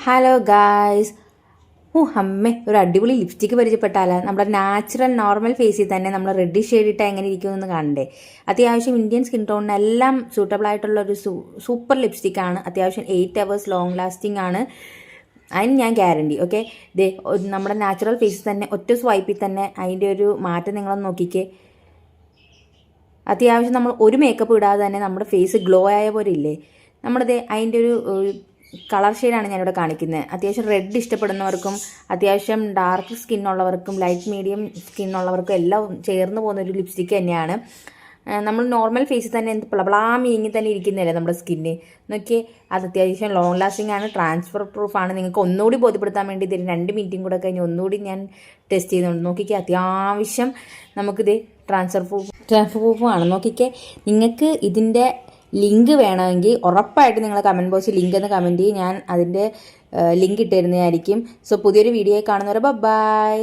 Hello guys. അമ്മേ, ഒരു അടിപൊളി ലിപ്സ്റ്റിക്ക് പരിചയപ്പെട്ടാലോ? നമ്മുടെ നാച്ചുറൽ നോർമൽ ഫേസിൽ തന്നെ നമ്മൾ റെഡ് ഷെയ്ഡ് ഇട്ടാൽ എങ്ങനെ ഇരിക്കുമെന്ന് കാണണ്ടേ? അത്യാവശ്യം ഇന്ത്യൻ സ്കിൻ ടോണിനെല്ലാം സൂട്ടബിൾ ആയിട്ടുള്ള ഒരു സൂപ്പർ ലിപ്സ്റ്റിക്കാണ്. അത്യാവശ്യം 8 hours ലോങ് ലാസ്റ്റിംഗ് ആണ്. അതിന് ഞാൻ ഗ്യാരണ്ടി. ഓക്കെ, നമ്മുടെ നാച്ചുറൽ ഫേസിൽ തന്നെ ഒറ്റ സ്വൈപ്പിൽ തന്നെ അതിൻ്റെ ഒരു മാറ്റം നിങ്ങളൊന്ന് നോക്കിക്കേ. അത്യാവശ്യം നമ്മൾ ഒരു മേക്കപ്പ് ഇടാതെ തന്നെ നമ്മുടെ ഫേസ് ഗ്ലോ ആയ പോലെ ഇല്ലേ? അതിൻ്റെ ഒരു കളർ ഷെയ്ഡാണ് ഞാനിവിടെ കാണിക്കുന്നത്. അത്യാവശ്യം റെഡ് ഇഷ്ടപ്പെടുന്നവർക്കും അത്യാവശ്യം ഡാർക്ക് സ്കിന്നുള്ളവർക്കും ലൈറ്റ് മീഡിയം സ്കിന്നുള്ളവർക്കും എല്ലാം ചേർന്ന് പോകുന്ന ഒരു ലിപ്സ്റ്റിക്ക് തന്നെയാണ്. നമ്മൾ നോർമൽ ഫേസിൽ തന്നെ പ്ലബ്ലാ മീങ്ങി തന്നെ ഇരിക്കുന്നില്ലേ നമ്മുടെ സ്കിന്ന് നോക്കിയേ. അത് അത്യാവശ്യം ലോങ് ലാസ്റ്റിംഗ് ആണ്, ട്രാൻസ്ഫർ പ്രൂഫാണ്. നിങ്ങൾക്ക് ഒന്നുകൂടി ബോധ്യപ്പെടുത്താൻ വേണ്ടി ഇതിന് 2 മിനിറ്റും കൂടെ കഴിഞ്ഞ് ഒന്നുകൂടി ഞാൻ ടെസ്റ്റ് ചെയ്തുകൊണ്ട് നോക്കിക്കേ. അത്യാവശ്യം നമുക്കിത് ട്രാൻസ്ഫർ പ്രൂഫുമാണ്. നോക്കിക്കേ, നിങ്ങൾക്ക് ഇതിൻ്റെ ലിങ്ക് വേണമെങ്കിൽ ഉറപ്പായിട്ട് നിങ്ങൾ കമൻറ്റ് ബോക്സിൽ ലിങ്ക് എന്ന് കമൻറ്റ് ചെയ്യും. ഞാൻ അതിൻ്റെ ലിങ്ക് ഇട്ടിരുന്നതായിരിക്കും. സോ പുതിയൊരു വീഡിയോ കാണുന്നവരെ ബൈ.